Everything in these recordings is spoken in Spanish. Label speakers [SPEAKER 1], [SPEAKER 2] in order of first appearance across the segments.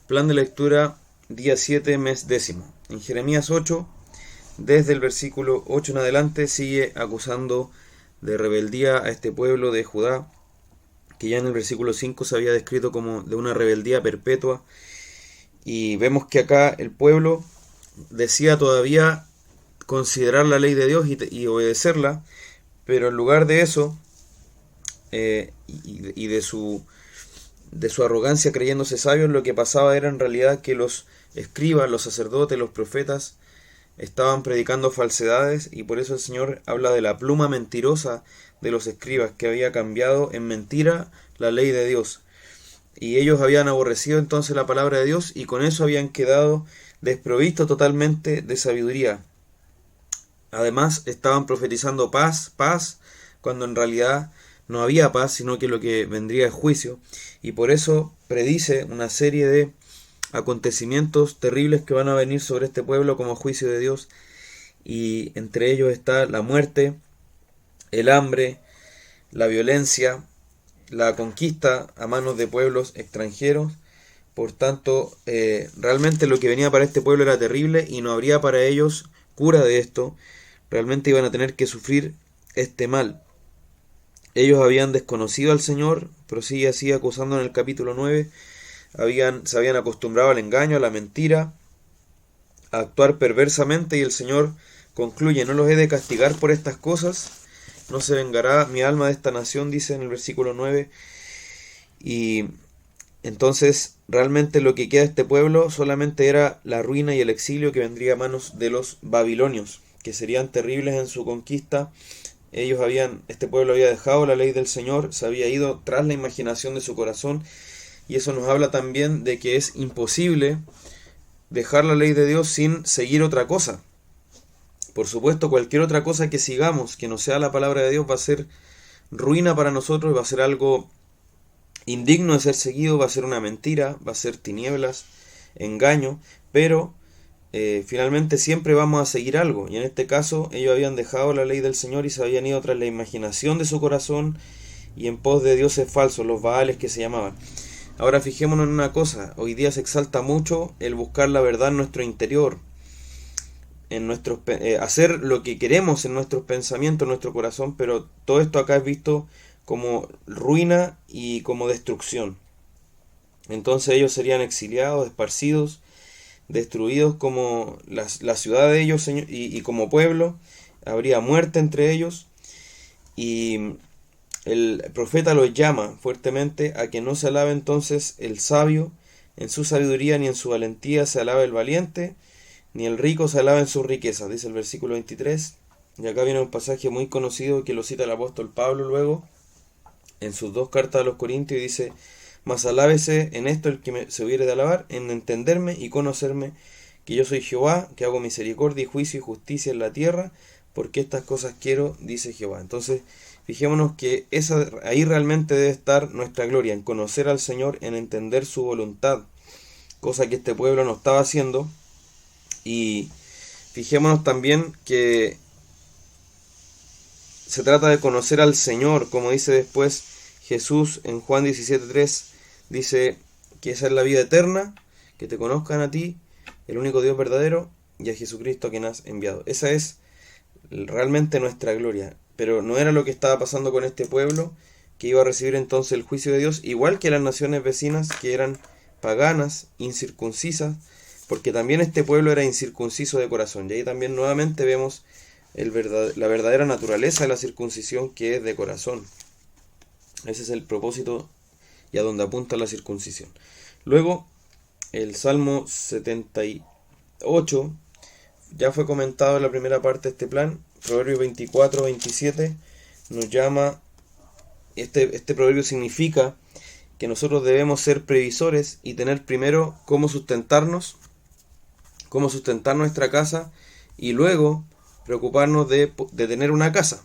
[SPEAKER 1] Plan de lectura, día 7, mes décimo. En Jeremías 8, desde el versículo 8 en adelante, sigue acusando de rebeldía a este pueblo de Judá, que ya en el versículo 5 se había descrito como de una rebeldía perpetua. Y vemos que acá el pueblo decía todavía considerar la ley de Dios y obedecerla, pero en lugar de eso, y de su arrogancia creyéndose sabios, lo que pasaba era en realidad que los escribas, los sacerdotes, los profetas estaban predicando falsedades, y por eso el Señor habla de la pluma mentirosa de los escribas, que había cambiado en mentira la ley de Dios. Y ellos habían aborrecido entonces la palabra de Dios, y con eso habían quedado desprovistos totalmente de sabiduría. Además estaban profetizando paz, paz, cuando en realidad no había paz, sino que lo que vendría es juicio. Y por eso predice una serie de acontecimientos terribles que van a venir sobre este pueblo como juicio de Dios. Y entre ellos está la muerte, el hambre, la violencia, la conquista a manos de pueblos extranjeros. Por tanto, realmente lo que venía para este pueblo era terrible y no habría para ellos cura de esto. Realmente iban a tener que sufrir este mal. Ellos habían desconocido al Señor, prosigue así acusando en el capítulo 9, se habían acostumbrado al engaño, a la mentira, a actuar perversamente, y el Señor concluye: no los he de castigar por estas cosas, no se vengará mi alma de esta nación, dice en el versículo 9. Y entonces realmente lo que queda de este pueblo solamente era la ruina y el exilio que vendría a manos de los babilonios, que serían terribles en su conquista. Este pueblo había dejado la ley del Señor, se había ido tras la imaginación de su corazón, y eso nos habla también de que es imposible dejar la ley de Dios sin seguir otra cosa. Por supuesto, cualquier otra cosa que sigamos, que no sea la palabra de Dios, va a ser ruina para nosotros, va a ser algo indigno de ser seguido, va a ser una mentira, va a ser tinieblas, engaño, pero finalmente siempre vamos a seguir algo. Y en este caso ellos habían dejado la ley del Señor y se habían ido tras la imaginación de su corazón y en pos de dioses falsos, los Baales que se llamaban. Ahora fijémonos en una cosa: hoy día se exalta mucho el buscar la verdad en nuestro interior, en hacer lo que queremos en nuestros pensamientos, en nuestro corazón, pero todo esto acá es visto como ruina y como destrucción. Entonces ellos serían exiliados, esparcidos, destruidos como la ciudad de ellos, y como pueblo. Habría muerte entre ellos, y el profeta los llama fuertemente a que no se alabe entonces el sabio en su sabiduría, ni en su valentía se alabe el valiente, ni el rico se alabe en sus riquezas, dice el versículo 23. Y acá viene un pasaje muy conocido que lo cita el apóstol Pablo luego en sus dos cartas a los Corintios, y dice: mas alábese en esto el que se hubiere de alabar, en entenderme y conocerme, que yo soy Jehová, que hago misericordia y juicio y justicia en la tierra, porque estas cosas quiero, dice Jehová. Entonces, fijémonos que ahí realmente debe estar nuestra gloria, en conocer al Señor, en entender su voluntad, cosa que este pueblo no estaba haciendo. Y fijémonos también que se trata de conocer al Señor, como dice después Jesús en Juan 17:3, dice que esa es la vida eterna, que te conozcan a ti, el único Dios verdadero, y a Jesucristo a quien has enviado. Esa es realmente nuestra gloria, pero no era lo que estaba pasando con este pueblo, que iba a recibir entonces el juicio de Dios, igual que las naciones vecinas, que eran paganas, incircuncisas, porque también este pueblo era incircunciso de corazón. Y ahí también nuevamente vemos la verdadera naturaleza de la circuncisión, que es de corazón. Ese es el propósito y a donde apunta la circuncisión. Luego, el Salmo 78 ya fue comentado en la primera parte de este plan. Proverbio 24-27 nos llama, este proverbio significa que nosotros debemos ser previsores y tener primero cómo sustentarnos, cómo sustentar nuestra casa, y luego preocuparnos de tener una casa.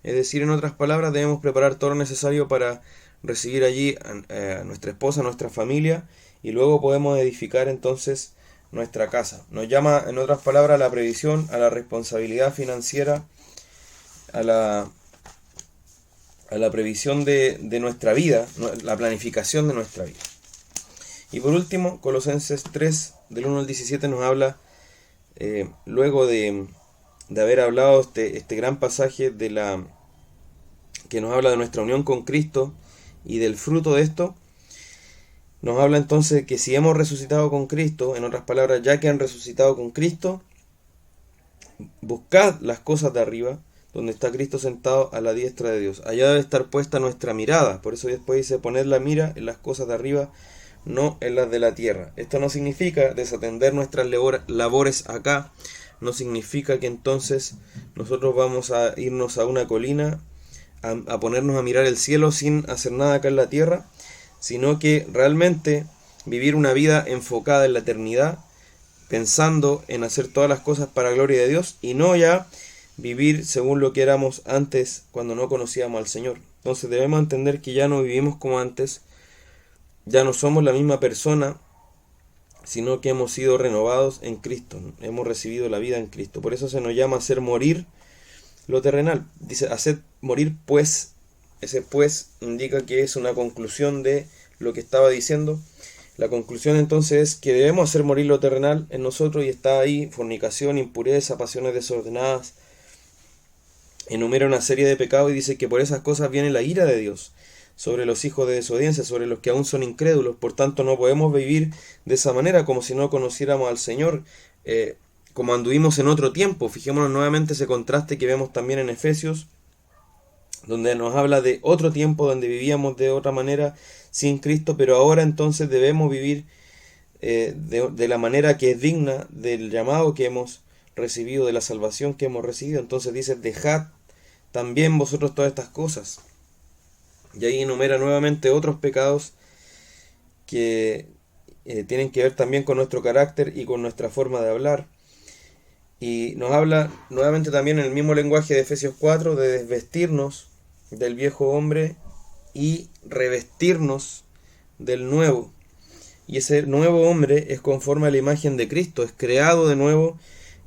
[SPEAKER 1] Es decir, en otras palabras, debemos preparar todo lo necesario para recibir allí a nuestra esposa, a nuestra familia, y luego podemos edificar entonces nuestra casa. Nos llama, en otras palabras, a la previsión, a la responsabilidad financiera, a la previsión de nuestra vida, la planificación de nuestra vida. Y por último, Colosenses 3, del 1 al 17, nos habla, luego de haber hablado este gran pasaje que nos habla de nuestra unión con Cristo y del fruto de esto, nos habla entonces que si hemos resucitado con Cristo, en otras palabras, ya que han resucitado con Cristo, buscad las cosas de arriba, donde está Cristo sentado a la diestra de Dios. Allá debe estar puesta nuestra mirada. Por eso después dice, poned la mira en las cosas de arriba, no en las de la tierra. Esto no significa desatender nuestras labores acá. No significa que entonces nosotros vamos a irnos a una colina, a ponernos a mirar el cielo sin hacer nada acá en la tierra, sino que realmente vivir una vida enfocada en la eternidad, pensando en hacer todas las cosas para la gloria de Dios y no ya vivir según lo que éramos antes cuando no conocíamos al Señor. Entonces debemos entender que ya no vivimos como antes, ya no somos la misma persona, sino que hemos sido renovados en Cristo, hemos recibido la vida en Cristo. Por eso se nos llama hacer morir lo terrenal. Dice, hacer morir pues. Ese pues indica que es una conclusión de lo que estaba diciendo. La conclusión entonces es que debemos hacer morir lo terrenal en nosotros, y está ahí fornicación, impureza, pasiones desordenadas. Enumera una serie de pecados y dice que por esas cosas viene la ira de Dios sobre los hijos de desobediencia, sobre los que aún son incrédulos. Por tanto, no podemos vivir de esa manera, como si no conociéramos al Señor, como anduvimos en otro tiempo. Fijémonos nuevamente ese contraste que vemos también en Efesios, donde nos habla de otro tiempo donde vivíamos de otra manera sin Cristo, pero ahora entonces debemos vivir de la manera que es digna del llamado que hemos recibido, de la salvación que hemos recibido. Entonces dice, dejad también vosotros todas estas cosas. Y ahí enumera nuevamente otros pecados que tienen que ver también con nuestro carácter y con nuestra forma de hablar. Y nos habla nuevamente también en el mismo lenguaje de Efesios 4 de desvestirnos del viejo hombre y revestirnos del nuevo. Y ese nuevo hombre es conforme a la imagen de Cristo, es creado de nuevo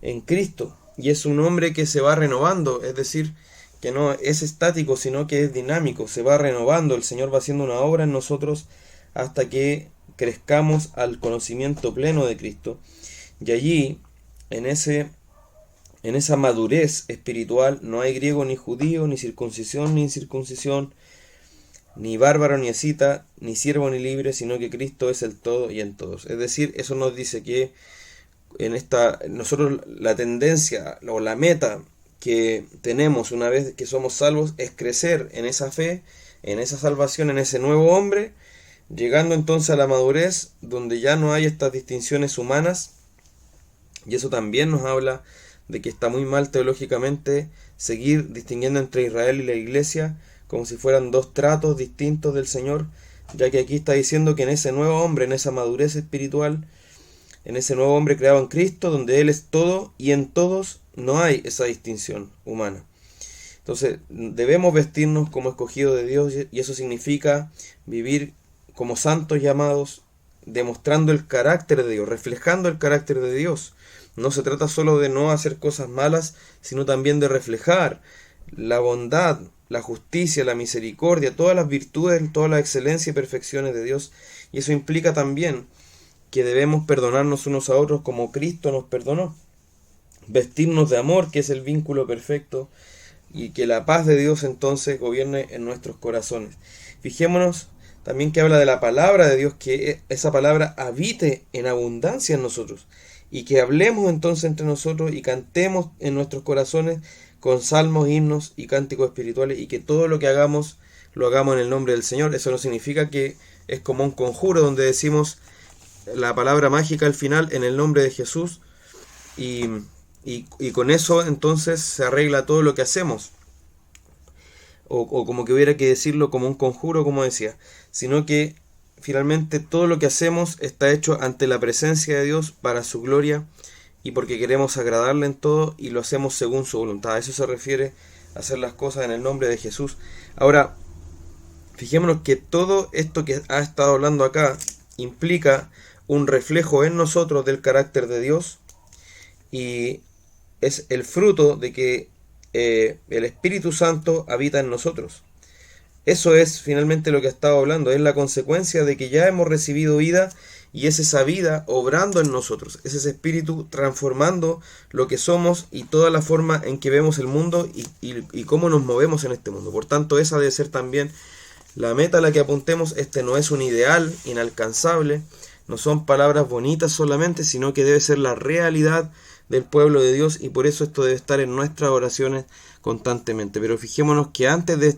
[SPEAKER 1] en Cristo. Y es un hombre que se va renovando, es decir, que no es estático, sino que es dinámico, se va renovando. El Señor va haciendo una obra en nosotros hasta que crezcamos al conocimiento pleno de Cristo. Y allí, en esa madurez espiritual, no hay griego ni judío, ni circuncisión ni incircuncisión, ni bárbaro ni escita, ni siervo ni libre, sino que Cristo es el todo y en todos. Es decir, eso nos dice que nosotros la tendencia o la meta que tenemos una vez que somos salvos es crecer en esa fe, en esa salvación, en ese nuevo hombre, llegando entonces a la madurez donde ya no hay estas distinciones humanas. Y eso también nos habla de que está muy mal teológicamente seguir distinguiendo entre Israel y la iglesia como si fueran dos tratos distintos del Señor, ya que aquí está diciendo que en ese nuevo hombre, en esa madurez espiritual, en ese nuevo hombre creado en Cristo, donde Él es todo y en todos, no hay esa distinción humana. Entonces debemos vestirnos como escogidos de Dios, y eso significa vivir como santos llamados, demostrando el carácter de Dios, reflejando el carácter de Dios. No se trata solo de no hacer cosas malas, sino también de reflejar la bondad, la justicia, la misericordia, todas las virtudes, toda la excelencia y perfecciones de Dios. Y eso implica también que debemos perdonarnos unos a otros como Cristo nos perdonó. Vestirnos de amor, que es el vínculo perfecto, y que la paz de Dios entonces gobierne en nuestros corazones. Fijémonos también que habla de la palabra de Dios, que esa palabra habite en abundancia en nosotros, y que hablemos entonces entre nosotros y cantemos en nuestros corazones con salmos, himnos y cánticos espirituales, y que todo lo que hagamos lo hagamos en el nombre del Señor. Eso no significa que es como un conjuro donde decimos la palabra mágica al final en el nombre de Jesús y con eso entonces se arregla todo lo que hacemos, o como que hubiera que decirlo como un conjuro, como decía, sino que finalmente todo lo que hacemos está hecho ante la presencia de Dios para su gloria y porque queremos agradarle en todo, y lo hacemos según su voluntad. A eso se refiere a hacer las cosas en el nombre de Jesús. Ahora, fijémonos que todo esto que ha estado hablando acá implica un reflejo en nosotros del carácter de Dios, y es el fruto de que el Espíritu Santo habita en nosotros. Eso es finalmente lo que ha estado hablando, es la consecuencia de que ya hemos recibido vida y es esa vida obrando en nosotros, es ese espíritu transformando lo que somos y toda la forma en que vemos el mundo y cómo nos movemos en este mundo. Por tanto, esa debe ser también la meta a la que apuntemos. Este no es un ideal inalcanzable, no son palabras bonitas solamente, sino que debe ser la realidad del pueblo de Dios, y por eso esto debe estar en nuestras oraciones constantemente. Pero fijémonos que antes de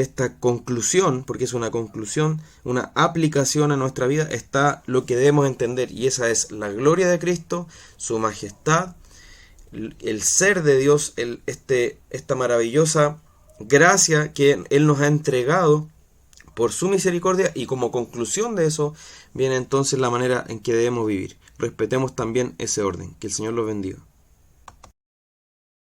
[SPEAKER 1] esta conclusión, porque es una conclusión, una aplicación a nuestra vida, está lo que debemos entender, y esa es la gloria de Cristo, su majestad, el ser de Dios, esta maravillosa gracia que Él nos ha entregado por su misericordia, y como conclusión de eso viene entonces la manera en que debemos vivir. Respetemos también ese orden. Que el Señor los bendiga.